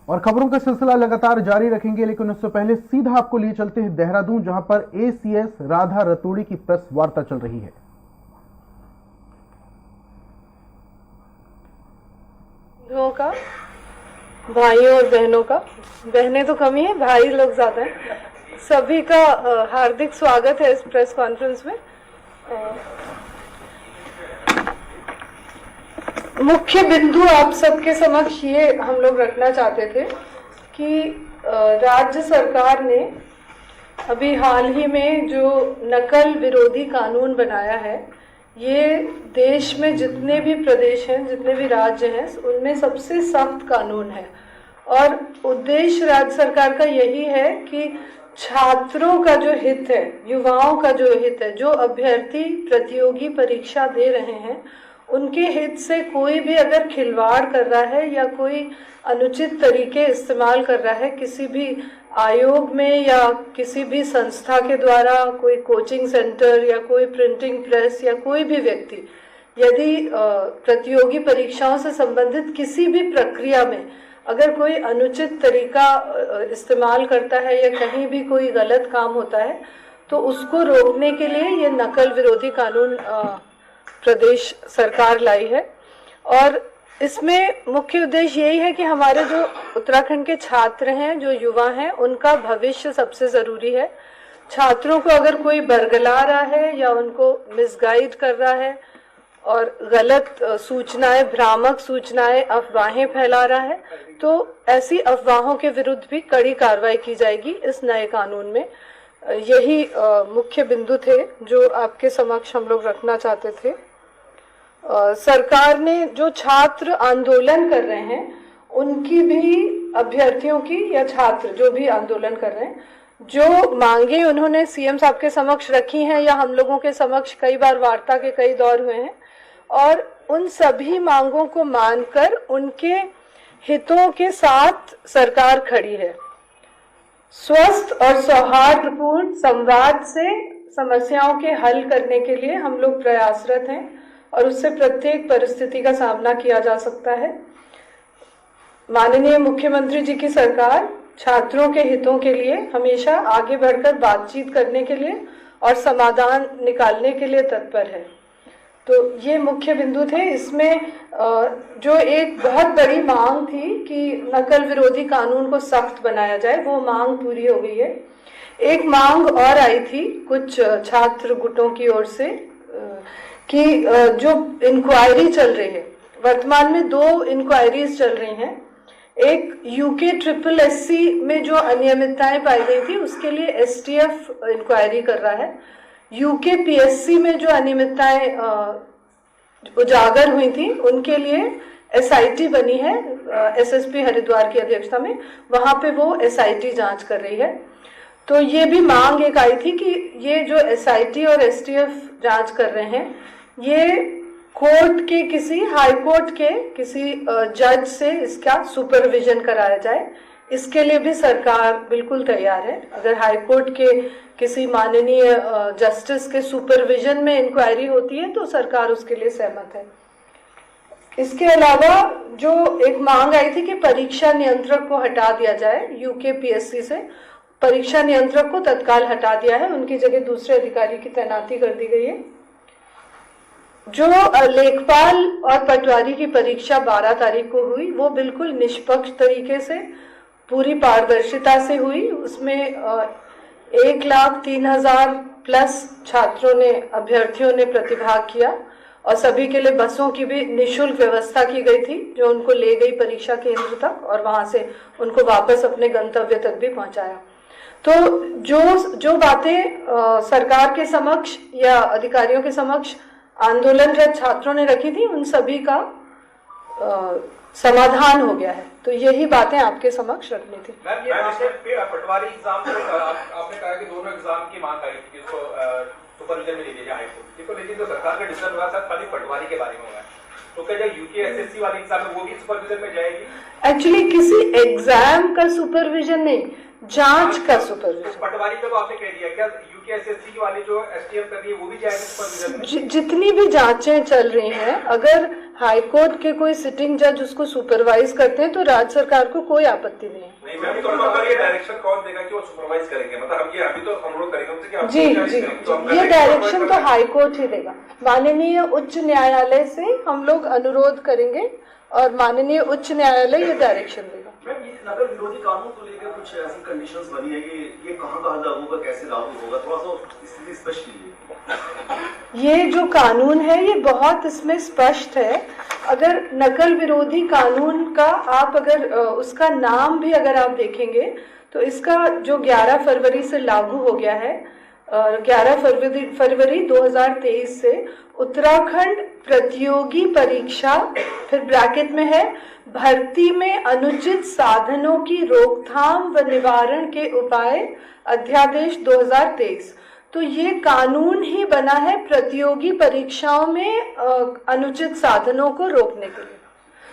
और खबरों का सिलसिला लगातार जारी रखेंगे, लेकिन उससे पहले सीधा आपको लिए चलते हैं देहरादून, जहां पर एसीएस राधा रतूड़ी की प्रेस वार्ता चल रही है। का भाइयों और बहनों का, बहनें तो कम ही है, भाई लोग ज्यादा हैं, सभी का हार्दिक स्वागत है इस प्रेस कॉन्फ्रेंस में। मुख्य बिंदु आप सबके समक्ष ये हम लोग रखना चाहते थे कि राज्य सरकार ने अभी हाल ही में जो नकल विरोधी कानून बनाया है, ये देश में जितने भी प्रदेश हैं, जितने भी राज्य हैं, उनमें सबसे सख्त कानून है। और उद्देश्य राज्य सरकार का यही है कि छात्रों का जो हित है, युवाओं का जो हित है, जो अभ्यर्थी प्रतियोगी परीक्षा दे रहे हैं, उनके हित से कोई भी अगर खिलवाड़ कर रहा है या कोई अनुचित तरीके इस्तेमाल कर रहा है किसी भी आयोग में या किसी भी संस्था के द्वारा, कोई कोचिंग सेंटर या कोई प्रिंटिंग प्रेस या कोई भी व्यक्ति यदि प्रतियोगी परीक्षाओं से संबंधित किसी भी प्रक्रिया में अगर कोई अनुचित तरीका इस्तेमाल करता है या कहीं भी कोई गलत काम होता है, तो उसको रोकने के लिए ये नकल विरोधी कानून प्रदेश सरकार लाई है। और इसमें मुख्य उद्देश्य यही है कि हमारे जो उत्तराखंड के छात्र हैं, जो युवा हैं, उनका भविष्य सबसे ज़रूरी है। छात्रों को अगर कोई बरगला रहा है या उनको मिसगाइड कर रहा है और गलत सूचनाएं, भ्रामक सूचनाएं, अफवाहें फैला रहा है, तो ऐसी अफवाहों के विरुद्ध भी कड़ी कार्रवाई की जाएगी इस नए कानून में। यही मुख्य बिंदु थे जो आपके समक्ष हम लोग रखना चाहते थे। सरकार ने जो छात्र आंदोलन कर रहे हैं, उनकी भी, अभ्यर्थियों की या छात्र जो भी आंदोलन कर रहे हैं, जो मांगे उन्होंने सीएम साहब के समक्ष रखी हैं या हम लोगों के समक्ष कई बार वार्ता के कई दौर हुए हैं, और उन सभी मांगों को मानकर उनके हितों के साथ सरकार खड़ी है। स्वस्थ और सौहार्दपूर्ण संवाद से समस्याओं के हल करने के लिए हम लोग प्रयासरत हैं और उससे प्रत्येक परिस्थिति का सामना किया जा सकता है। माननीय मुख्यमंत्री जी की सरकार छात्रों के हितों के लिए हमेशा आगे बढ़कर बातचीत करने के लिए और समाधान निकालने के लिए तत्पर है। तो ये मुख्य बिंदु थे। इसमें जो एक बहुत बड़ी मांग थी कि नकल विरोधी कानून को सख्त बनाया जाए, वो मांग पूरी हो गई है। एक मांग और आई थी कुछ छात्र गुटों की ओर से कि जो इंक्वायरी चल रही है, वर्तमान में 2 इंक्वायरीज चल रही हैं। एक यूके SSSC में जो अनियमितताएं पाई गई थी, उसके लिए STF इंक्वायरी कर रहा है। यूके PSC में जो अनियमितताएं उजागर हुई थी, उनके लिए SIT बनी है SSP हरिद्वार की अध्यक्षता में, वहां पे वो SIT जांच कर रही है। तो ये भी मांग एक आई थी कि ये जो SIT और STF जांच कर रहे हैं, ये कोर्ट के किसी, हाई कोर्ट के किसी जज से इसका सुपरविजन कराया जाए। इसके लिए भी सरकार बिल्कुल तैयार है। अगर हाई कोर्ट के किसी माननीय जस्टिस के सुपरविजन में इंक्वायरी होती है तो सरकार उसके लिए सहमत है। इसके अलावा जो एक मांग आई थी कि परीक्षा नियंत्रक को हटा दिया जाए, यूके PSC से परीक्षा नियंत्रक को तत्काल हटा दिया है, उनकी जगह दूसरे अधिकारी की तैनाती कर दी गई है। जो लेखपाल और पटवारी की परीक्षा 12 तारीख को हुई, वो बिल्कुल निष्पक्ष तरीके से, पूरी पारदर्शिता से हुई। उसमें 1,03,000 प्लस छात्रों ने, अभ्यर्थियों ने प्रतिभाग किया और सभी के लिए बसों की भी निःशुल्क व्यवस्था की गई थी, जो उनको ले गई परीक्षा केंद्र तक और वहां से उनको वापस अपने गंतव्य तक भी पहुंचाया। तो जो बातें सरकार के समक्ष या अधिकारियों के समक्ष आंदोलनरत छात्रों ने रखी थी, उन सभी का समाधान हो गया है। तो यही बातें आपके समक्ष रखनी थी। मैम, ये पटवारी एग्जाम आपने कहा कि दोनों एग्जाम की मांग आई थी, इसको सुपरविजन में ले लिया जाए हाईकोर्ट, लेकिन जो सरकार का डिसीजन हुआ था खाली पटवारी के बारे में हुआ है, तो क्या यूके SSC वाली एग्जाम है वो भी सुपरविजन में जाएगी? एक्चुअली किसी एग्जाम का सुपरविजन नहीं, जांच का सुपरविजन। पटवारी का तो आपने कह दिया, क्या यूकेएसएससी की वाली जो एसटीएफ कर रही है वो भी जाएगी सुपरविजन में? जितनी भी जांचें चल रही हैं, अगर हाईकोर्ट के कोई सिटिंग जज उसको सुपरवाइज करते हैं तो राज्य सरकार को कोई आपत्ति नहीं है। नहीं मैम, तो अगर ये डायरेक्शन कौन देगा कि वो सुपरवाइज करेंगे? मतलब हम ये अभी तो अनुरोध करेंगे उनसे कि आप जी जी, ये डायरेक्शन तो हाईकोर्ट ही देगा। माननीय उच्च न्यायालय से हम लोग अनुरोध करेंगे और माननीय उच्च न्यायालय ये डायरेक्शन देगा। मैम, ये नगर विरोधी कानून को लेकर कुछ ऐसी कंडीशंस बनी है कि ये कहाँ लागू होगा, कैसे लागू होगा, थोड़ा सा स्थिति स्पष्ट कीजिए। ये जो कानून है ये बहुत इसमें स्पष्ट है। अगर नकल विरोधी कानून का आप अगर उसका नाम भी अगर आप देखेंगे तो इसका जो 11 फरवरी से लागू हो गया है, 11 फरवरी 2023 से उत्तराखंड प्रतियोगी परीक्षा, फिर ब्रैकेट में है भर्ती में अनुचित साधनों की रोकथाम व निवारण के उपाय अध्यादेश 2023। तो ये कानून ही बना है प्रतियोगी परीक्षाओं में अनुचित साधनों को रोकने के लिए।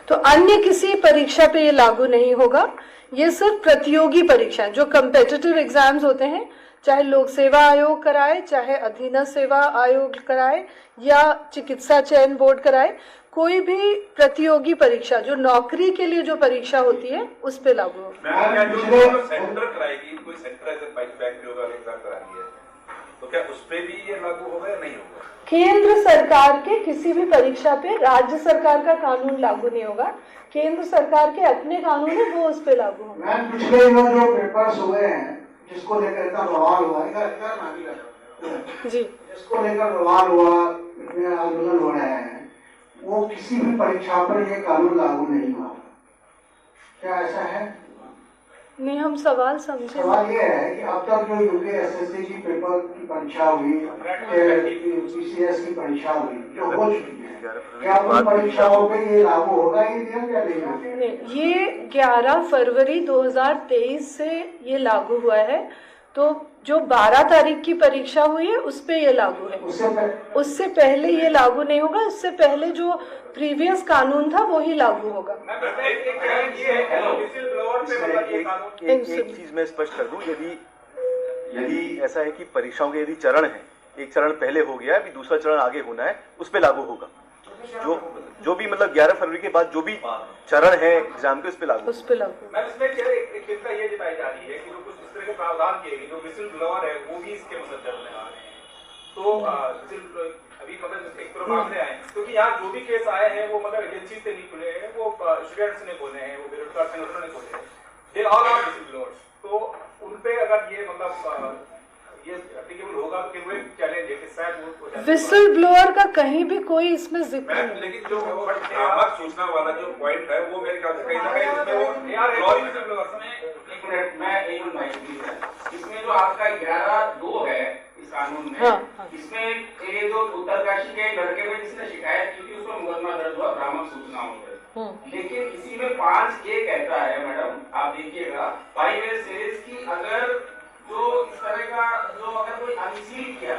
तो अन्य किसी परीक्षा पे ये लागू नहीं होगा। ये सिर्फ प्रतियोगी परीक्षाएं जो कम्पिटिटिव एग्जाम्स होते हैं, चाहे लोक सेवा आयोग कराए, चाहे अधीनस्थ सेवा आयोग कराए या चिकित्सा चयन बोर्ड कराए, कोई भी प्रतियोगी परीक्षा जो नौकरी के लिए जो परीक्षा होती है उस पे लागू होगा। जो सेंटर कराएगी, कोई सेंटर ऐसे बैंक होगा एग्जाम करानी है तो क्या उस पे भी ये लागू होगा या नहीं होगा? केंद्र सरकार के किसी भी परीक्षा पे राज्य सरकार का कानून लागू नहीं होगा। केंद्र सरकार के अपने कानून है वो उस पे लागू होगा। मैम, पिछले दिनों जो पेपर्स हुए हैं जिसको लेकर इतना बवाल हुआ जी, जिसको लेकर बवाल हुआ, इतने आंदोलन हो रहे हैं, वो किसी भी परीक्षा पर ये कानून लागू नहीं हुआ। क्या ऐसा है? नहीं, हम सवाल समझे। सवाल ये है कि अब तक जो यूकेएसएससी की पेपर की परीक्षा हुई, पीसीएस की परीक्षा हुई जो हो चुकी है, क्या उन परीक्षाओं पे ये लागू होगा ये नियम या नहीं होगा? नहीं, ये 11 फरवरी 2023 से ये लागू हुआ है। तो जो 12 तारीख की परीक्षा हुई है उस पे ये लागू है। उससे पहले ये लागू नहीं होगा। उससे पहले जो प्रीवियस कानून था वो ही लागू होगा। एक चीज मैं स्पष्ट कर दूं, यदि ऐसा है कि परीक्षाओं के यदि चरण है, एक चरण पहले हो गया है, अभी दूसरा चरण आगे होना है, उस पे लागू होगा। जो भी मतलब 11 फरवरी के बाद जो भी चरण है एग्जाम के उस पे लागू। मैम, इसमें एक चिंता ये जताई जा रही है कि जो कुछ इस तरह के प्रावधान किए गए, जो विसिल ब्लोअर है वो भी इसके मतलब चलने आ रहे हैं। तो अभी मतलब एक तरफ मामले आए क्योंकि यहाँ जो भी केस आए हैं वो मतलब एजेंसी से नहीं खुले हैं, वो स्टूडेंट्स ने बोले हैं, वो बेरोजगार संगठनों ने बोले हैं, they all are whistle blowers. तो उनपे अगर ये मतलब ये एप्लीकेबल होगा तो वो एक चैलेंज है कि शायद वो विसिल ब्लोअर का कहीं भी कोई इसमें जिक्र नहीं। लेकिन जो भ्रामक सूचना वाला जो पॉइंट है वो मेरे ख्याल से कहीं ना कहीं उसमें वो एक मिनट इसमें जो आपका 11(2) है इस कानून में, हाँ। इसमें ये जो उत्तरकाशी के लड़के पे जिसने शिकायत की थी उसको मुकदमा दर्ज हुआ भ्रामक सूचनाओं पर। लेकिन इसी में 5A कहता है, मैडम आप देखिएगा, 5A सेज की अगर जो इस तरह का जो अगर कोई अनसील किया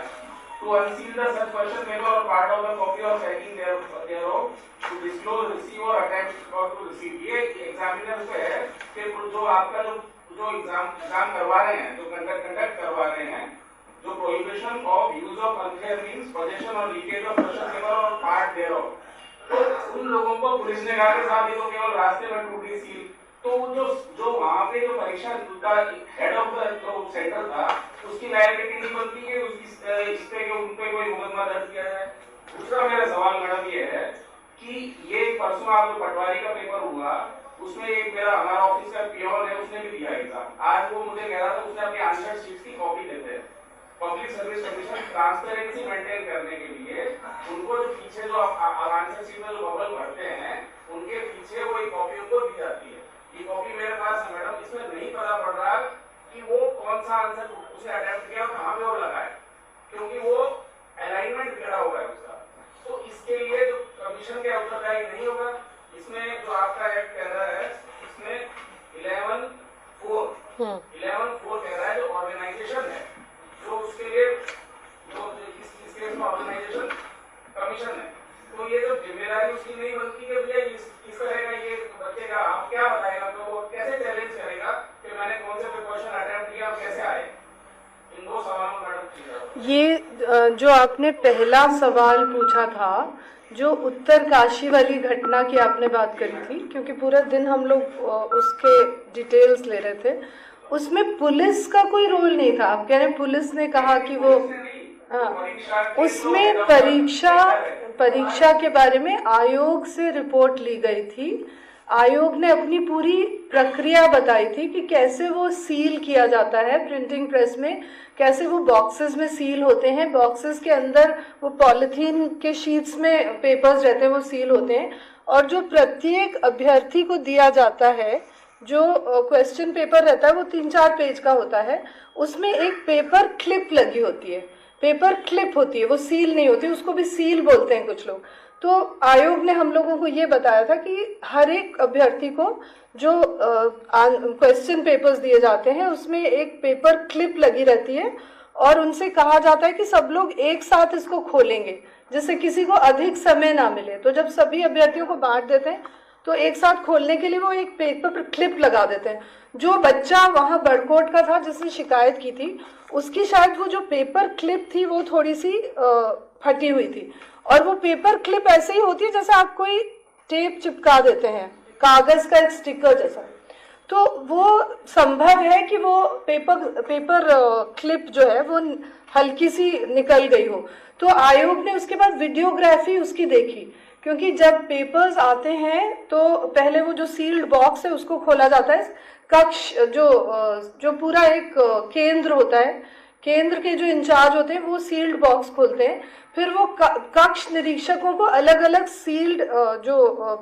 to unseal the such person paper or part of the copy or packing thereof to disclose, receive or attach or to receive। ये एग्जामिनर पे है कि जो आपका जो एग्जाम करवा रहे हैं, जो कंडक्ट करवा रहे हैं, जो prohibition of use of unfair means possession और लीकेज ऑफ क्वेश्चन पेपर और पार्ट देयरऑफ, तो उन लोगों को पुलिस ने कहा कि साहब ये तो केवल रास्ते में टूटी सील। तो जो वहाँ पे जो परीक्षा का हेड ऑफ द जो सेंटर था उसकी लायबिलिटी नहीं बनती है, उसकी इस पे उन पे कोई मुकदमा दर्ज किया जाए। दूसरा मेरा सवाल मैडम ये है कि ये परसों आप जो पटवारी का पेपर हुआ उसमें एक मेरा हमारा ऑफिस का पियोन है, उसने भी दिया एग्जाम। आज वो मुझे कह रहा था उसने अपनी आंसर शीट की कॉपी देते हैं। Public service commission transparency maintain करने के लिए उनको जो पीछे जो आंसर शीट में जो बबल भरते हैं उनके पीछे वो एक कॉपी उनको दी जाती है। ये कॉपी मेरे पास है मैडम, इसमें नहीं पता पड़ रहा कि वो कौन सा आंसर उसने अटेम्प्ट किया और कहाँ पे वो लगा है, क्योंकि वो अलाइनमेंट बिगड़ा हुआ है उसका। तो इसके लिए जो कमीशन के उत्तरदायी नहीं होगा। इसमें जो आपका एक्ट कह रहा है इसमें 11(4) कह रहा है जो ऑर्गेनाइजेशन है, जो उसके लिए जो इस केस में ऑर्गेनाइजेशन कमीशन है, तो ये जो जिम्मेदारी उसकी नहीं बनती है भैया इस तरह का ये बच्चे का आप क्या बताएगा, तो वो कैसे चैलेंज करेगा कि मैंने कौन से क्वेश्चन अटेम्प्ट किया और कैसे आए। इन दो सवालों मैडम जो आपने पहला सवाल पूछा था, जो उत्तरकाशी वाली घटना की आपने बात करी थी, क्योंकि पूरा दिन हम लोग उसके डिटेल्स ले रहे थे, उसमें पुलिस का कोई रोल नहीं था। आप कह रहे हैं पुलिस ने कहा कि वो, हाँ, उसमें परीक्षा के बारे में आयोग से रिपोर्ट ली गई थी। आयोग ने अपनी पूरी प्रक्रिया बताई थी कि कैसे वो सील किया जाता है प्रिंटिंग प्रेस में, कैसे वो बॉक्सेस में सील होते हैं, बॉक्सेस के अंदर वो पॉलिथीन के शीट्स में पेपर्स रहते हैं, वो सील होते हैं, और जो प्रत्येक अभ्यर्थी को दिया जाता है जो क्वेश्चन पेपर रहता है वो 3-4 पेज का होता है, उसमें एक पेपर क्लिप लगी होती है, पेपर क्लिप होती है, वो सील नहीं होती, उसको भी सील बोलते हैं कुछ लोग। तो आयोग ने हम लोगों को ये बताया था कि हर एक अभ्यर्थी को जो क्वेश्चन पेपर्स दिए जाते हैं उसमें एक पेपर क्लिप लगी रहती है, और उनसे कहा जाता है कि सब लोग एक साथ इसको खोलेंगे जिससे किसी को अधिक समय ना मिले। तो जब सभी अभ्यर्थियों को बांट देते हैं तो एक साथ खोलने के लिए वो एक पेपर क्लिप लगा देते हैं। जो बच्चा वहाँ बड़कोट का था जिसने शिकायत की थी, उसकी शायद वो जो पेपर क्लिप थी वो थोड़ी सी फटी हुई थी, और वो पेपर क्लिप ऐसे ही होती है जैसे आप कोई टेप चिपका देते हैं, कागज का एक स्टिकर जैसा। तो वो संभव है कि वो पेपर क्लिप जो है वो हल्की सी निकल गई हो। तो आयोग ने उसके बाद वीडियोग्राफी उसकी देखी, क्योंकि जब पेपर्स आते हैं तो पहले वो जो सील्ड बॉक्स है उसको खोला जाता है, कक्ष जो पूरा एक केंद्र होता है, केंद्र के जो इंचार्ज होते हैं वो सील्ड बॉक्स खोलते हैं, फिर वो कक्ष निरीक्षकों को अलग अलग सील्ड जो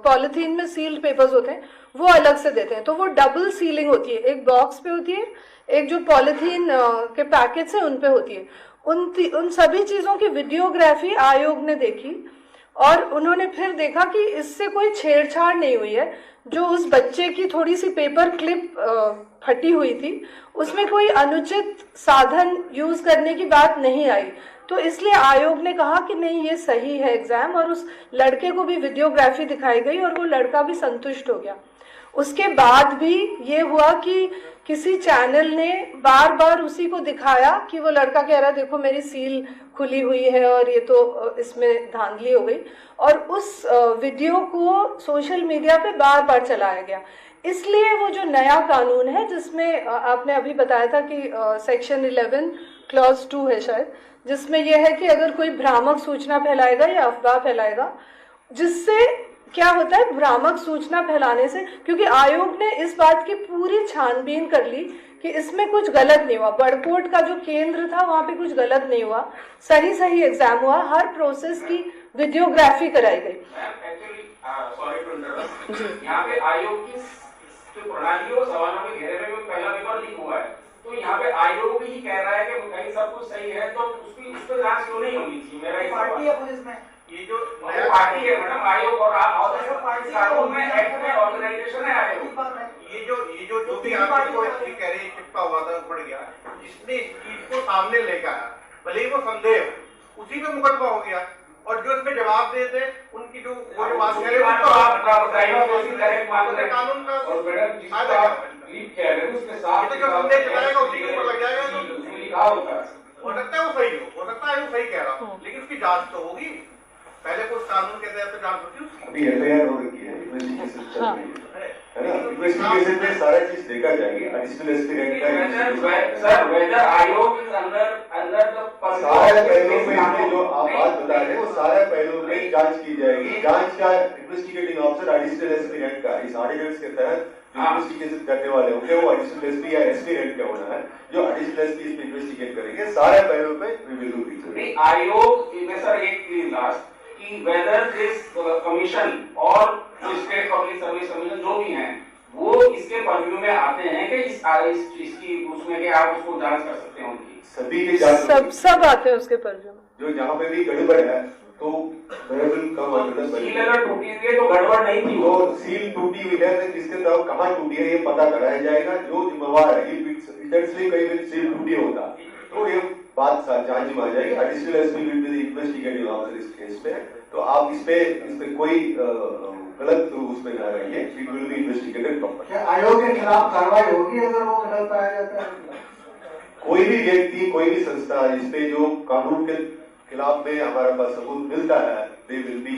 पॉलिथीन में सील्ड पेपर्स होते हैं वो अलग से देते हैं। तो वो डबल सीलिंग होती है, एक बॉक्स पे होती है, एक जो पॉलिथीन के पैकेट्स हैं उन पे होती है। उन सभी चीज़ों की वीडियोग्राफी आयोग ने देखी, और उन्होंने फिर देखा कि इससे कोई छेड़छाड़ नहीं हुई है। जो उस बच्चे की थोड़ी सी पेपर क्लिप फटी हुई थी उसमें कोई अनुचित साधन यूज करने की बात नहीं आई, तो इसलिए आयोग ने कहा कि नहीं ये सही है एग्जाम, और उस लड़के को भी वीडियोग्राफी दिखाई गई और वो लड़का भी संतुष्ट हो गया। उसके बाद भी ये हुआ कि किसी चैनल ने बार बार उसी को दिखाया कि वो लड़का कह रहा है देखो मेरी सील खुली हुई है और ये तो इसमें धांधली हो गई, और उस वीडियो को सोशल मीडिया पे बार बार चलाया गया। इसलिए वो जो नया कानून है जिसमें आपने अभी बताया था कि सेक्शन 11 क्लॉज 2 है शायद, जिसमें यह है कि अगर कोई भ्रामक सूचना फैलाएगा या अफवाह फैलाएगा, जिससे क्या होता है भ्रामक सूचना फैलाने से, क्योंकि आयोग ने इस बात की पूरी छानबीन कर ली कि इसमें कुछ गलत नहीं हुआ, बड़कोट का जो केंद्र था वहां पे कुछ गलत नहीं हुआ, सही एग्जाम हुआ, हर प्रोसेस की वीडियोग्राफी कराई गई। यहाँ पे आयोग की जो प्रणाली है सवालों के घेरे में पहला पेपर लीक हुआ है, तो यहाँ पे आयोग भी कह रहा है कि कहीं सब कुछ सही है, तो उसकी उस पर जांच क्यों नहीं होनी चाहिए? मेरा पार्टी है पुलिस में, ये जो पार्टी है मैडम, आयोग और कानून में एक्ट में ऑर्गेनाइजेशन है आयोग। जो भी आपको कह रही चिपका हुआ था पड़ गया, जिसने इस चीज को सामने लेकर आया, भले ही वो संदेह उसी पे मुकदमा हो गया, और जो इसमें जवाब दे थे उनकी जो वो जो बात कह रहे हैं कानून का संदेह चलाएगा उसी के ऊपर लग जाएगा। हो सकता है वो सही हो सकता है वो सही कह रहा हो, लेकिन उसकी जांच तो होगी, पहले कुछ कानून के तहत जांच होती है। अभी एफआईआर हो रखी है, इन्वेस्टिगेशन चल रही है ना, इन्वेस्टिगेशन में सारा चीज देखा जाएगा। एडिशनल एस्पिरेंट का सर वेदर आयोग इज अंडर द सारे पहलुओं में जो आप बात बता रहे हैं वो सारे पहलुओं में जांच की जाएगी। जांच का इन्वेस्टिगेटिंग ऑफिसर एडिशनल एस्पिरेंट का इस ऑर्डिनेंस के तहत इन्वेस्टिगेशन करने वाले होंगे वो एडिशनल एसपी या एस्पिरेंट का होना है, जो एडिशनल एसपी इस पे इन्वेस्टिगेट करेंगे, सारे पहलुओं पे रिव्यू होगी। आयोग में सर एक प्लीज लास्ट कि वेदर दिस कमीशन और स्टेट पब्लिक सर्विस कमीशन जो भी हैं वो इसके परव्यू में आते हैं कि इसकी उसमें कि आप उसको जांच कर सकते हैं उनकी सभी के जांच सब आते हैं उसके परव्यू में, जो जहाँ पे भी गड़बड़ है तो सील अगर टूटी हुई है तो गड़बड़ नहीं थी, वो सील टूटी हुई है किसके तरफ कहाँ टूटी है ये पता कराया जाएगा, जो जिम्मेवार है इंटेंशनली कहीं भी सील टूटी होता तो ये बात जांच में आ जाएगी। Additional SP will be the investigating officer इस केस पे, तो आप इस पे कोई गलत उसमें ना रहिए, it will be investigated properly. क्या आयोग के खिलाफ कार्रवाई होगी अगर वो गलत पाया जाता है? कोई भी व्यक्ति कोई भी संस्था इस पे जो कानून के खिलाफ में हमारे पास सबूत मिलता है, they will be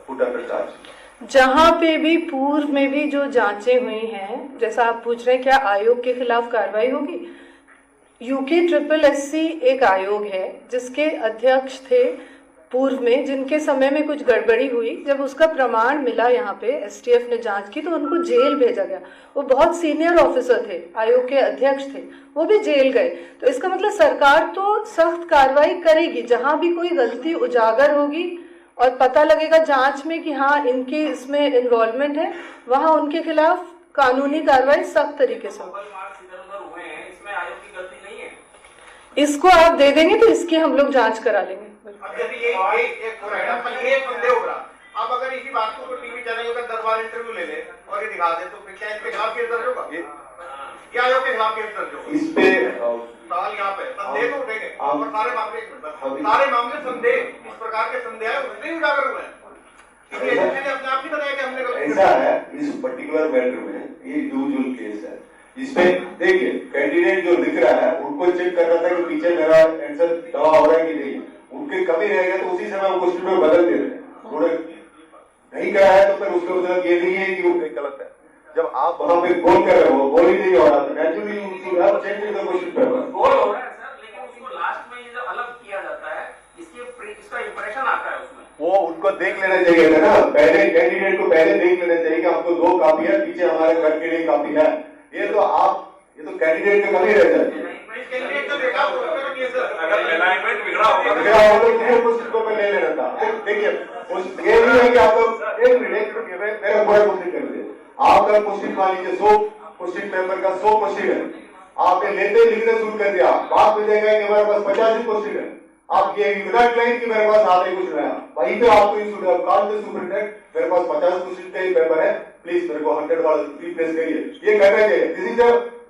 put under charge. जहां पे भी पूर्व में भी जो जांचें हुई हैं, जैसा आप पूछ रहे हैं क्या आयोग के खिलाफ कार्रवाई होगी, यूके SSS एक आयोग है जिसके अध्यक्ष थे पूर्व में, जिनके समय में कुछ गड़बड़ी हुई, जब उसका प्रमाण मिला यहाँ पे STF ने जांच की तो उनको जेल भेजा गया। वो बहुत सीनियर ऑफिसर थे, आयोग के अध्यक्ष थे, वो भी जेल गए। तो इसका मतलब सरकार तो सख्त कार्रवाई करेगी जहां भी कोई गलती उजागर होगी और पता लगेगा जांच में कि हाँ इनके इसमें इन्वॉल्वमेंट है, वहां उनके खिलाफ कानूनी कार्रवाई सख्त तरीके से होगी। इसको आप दे देंगे तो इसकी हम लोग जांच करा लेंगे। अब जैसे ये संदेह हो रहा, अब अगर इसी बात को टीवी चैनल का 10 बार इंटरव्यू ले ले और ये दिखा दे तो फिर क्या इनके खिलाफ केस दर्ज होगा? क्या आयोग के खिलाफ केस दर्ज होगा? इस पे सवाल यहाँ पे संदेह तो उठेंगे और सारे मामले संदेह, इस प्रकार के संदेह है उसने उजागर हुए हैं। अपने आप ही बताया कि हमने ऐसा है, इस पर्टिकुलर मैटर में ये इंडिविजुअल केस है, इसमें देखिए कैंडिडेट जो लिख रहा है उनको चेक कर रहा था कि पीछे मेरा आंसर दवा हो रहा है कि नहीं, उनके कमी रहेगा तो उसी समय वो क्वेश्चन में बदल दे रहे हैं, उन्होंने नहीं करा है तो फिर उसका मतलब ये नहीं है कि वो गलत है। जब आप वहां पे गोल कर रहे हो, गोल ही नहीं हो रहा तो naturally change the question paper गोल हो रहा है सर, लेकिन उसको लास्ट में ये जब अलग किया जाता है इसका इंप्रेशन आता है उसमें, वो उनको देख लेना चाहिए था ना, पहले कैंडिडेट को पहले देख लेना चाहिए कि हमको 2 कॉपी है, पीछे हमारे घर के लिए कॉपी है। ये तो कैंडिडेट का कमी रह जाती है। अलाइनमेंट बिगड़ा होगा तो ले लेना था। देखिए ये नहीं है कि आप लोग एक मिनट मेरा पूरा क्वेश्चन कर दीजिए। आपका क्वेश्चन मान लीजिए 100 क्वेश्चन पेपर का 100 क्वेश्चन है, आपने लेते लिखना शुरू कर दिया, बात में जाएगा कि हमारे पास 50 क्वेश्चन है, आप ये विदाउट क्लाइम कि मेरे पास आधे कुछ रहा, वहीं पे आपको मेरे पास 50 क्वेश्चन का ही पेपर है, प्लीज मेरे को 100 वाला रिप्लेस करिए, ये करना चाहिए। दिस इज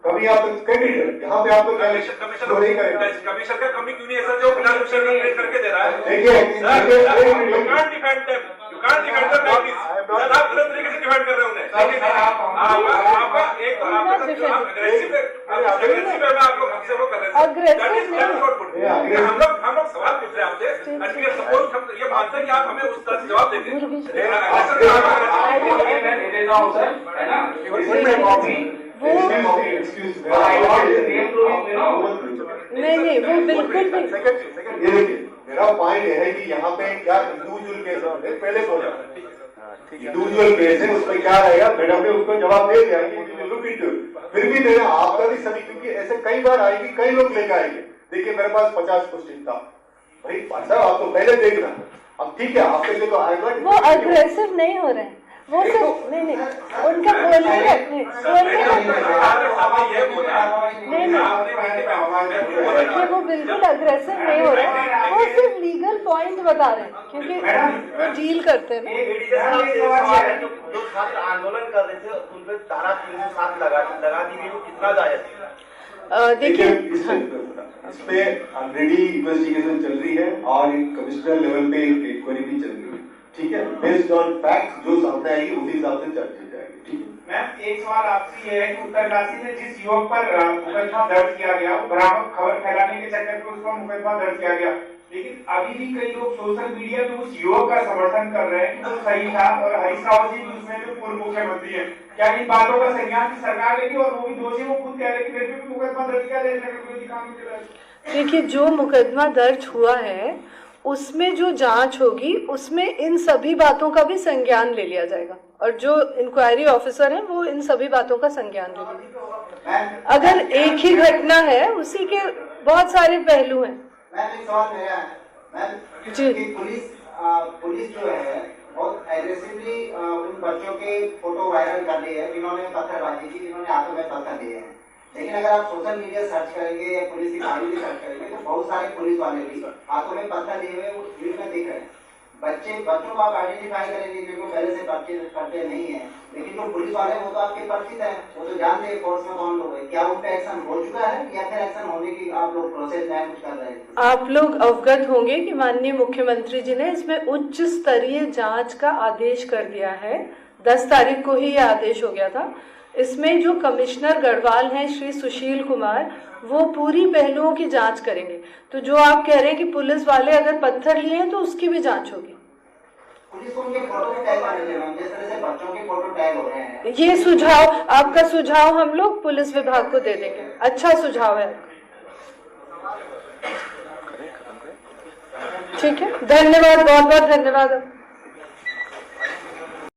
कभी आप कैंडिडेट यहाँ पे आपको कमीशन नहीं करेगा, कमीशन का कमी क्यों नहीं है सर, जो बिना कमीशन में करके दे रहा है। देखिए you can't defend them, you can't defend them like this, आप गलत तरीके से डिफेंड कर रहे हो उन्हें। आपका एक अग्रेसिव है, आप लोग हमसे वो कर रहे हैं, हम लोग सवाल पूछ रहे हैं आपसे, एंड सपोज हम ये मानते हैं कि आप हमें उस तरह से जवाब देंगे। नहीं वो बिल्कुल नहीं। ये देखिए मेरा पॉइंट ये है कि यहाँ पे क्या इंडिविजुअल केस है, पहले बोला इंडिविजुअल केस है, उसमें क्या रहेगा, मैडम ने उसको जवाब दे दिया कि लुक इनटू, फिर भी देना आपका भी सभी, क्योंकि ऐसे कई बार आएगी, कई लोग लेकर आएंगे। देखिए मेरे पास 50 क्वेश्चन था, भाई साहब आप तो पहले देखना, अब ठीक है आपके लिए तो आएगा। वो अग्रेसिव नहीं हो रहे हैं, वो सब नहीं उनका बोलने रखने देखिए वो बिल्कुल अग्रेसिव नहीं हो रहे हैं, वो सिर्फ लीगल पॉइंट बता रहे हैं क्योंकि वो डील करते हैं। जो छात्र आंदोलन कर रहे थे उन पर धारा 307 लगा दी गई, वो कितना जायज है? देखिए इसमें ऑलरेडी इन्वेस्टिगेशन चल रही है और कमिश्नर लेवल पे एक इंक्वायरी भी चल रही है, ठीक है, बेस्ड ऑन फैक्ट जो सामने आएगी उसी हिसाब से चर्चा जाएगी, ठीक है। मैम एक सवाल आपसे ये है कि उत्तरकाशी में जिस युवक पर मुकदमा दर्ज किया गया, वो भ्रामक खबर फैलाने के चक्कर में उस पर मुकदमा दर्ज किया गया, लेकिन अभी भी कई लोग सोशल मीडिया पे उस युवक का समर्थन कर रहे हैं कि वो सही था और हरीश रावत जी भी उसमें जो पूर्व मुख्यमंत्री है, क्या इन बातों का संज्ञान की सरकार लेगी और वो भी दोषी, वो खुद कह रहे कि मेरे पे भी मुकदमा दर्ज किया जाए? देखिए जो मुकदमा दर्ज हुआ है उसमें जो जांच होगी उसमें इन सभी बातों का भी संज्ञान ले लिया जाएगा और जो इंक्वायरी ऑफिसर हैं वो इन सभी बातों का संज्ञान ले लेंगे। अगर एक ही घटना है उसी के बहुत सारे पहलू हैं। जी पुलिस जो है बहुत एग्रेसिवली उन बच्चों के फोटो वायरल कर रही है जिन्होंने पत्थरबाजी की, जिन्होंने हाथों में पत्थर दिए हैं, लेकिन अगर आप सोशल मीडिया सर्च करेंगे या पुलिस की गाड़ी भी सर्च करेंगे तो बहुत सारे पुलिस वाले भी हाथों में पत्थर दिए हुए वो भीड़ में दिख रहे हैं। बच्चों को आप आइडेंटिफाई करेंगे क्योंकि पहले से पढ़ते नहीं है, लेकिन जो पुलिस वाले वो तो आपके परिचित हैं, वो तो जानते हैं फोर्स में कौन लोग है। क्या उन पे एक्शन हो चुका है या फिर एक्शन होने की आप लोग प्रोसेस में कुछ कर रहे हैं? आप लोग अवगत होंगे कि माननीय मुख्यमंत्री जी ने इसमें उच्च स्तरीय जांच का आदेश कर दिया है। 10 तारीख को ही ये आदेश हो गया था। इसमें जो कमिश्नर गढ़वाल हैं श्री सुशील कुमार, वो पूरी पहलुओं की जांच करेंगे। तो जो आप कह रहे हैं कि पुलिस वाले अगर पत्थर लिए हैं तो उसकी भी जांच होगी। पुलिस को उनके फोटो भी टैग करने देना, जिस तरह से बच्चों के फोटो टैग हो रहे हैं। ये सुझाव, आपका सुझाव हम लोग पुलिस विभाग को दे देंगे। अच्छा सुझाव है, ठीक है, धन्यवाद, बहुत बहुत धन्यवाद।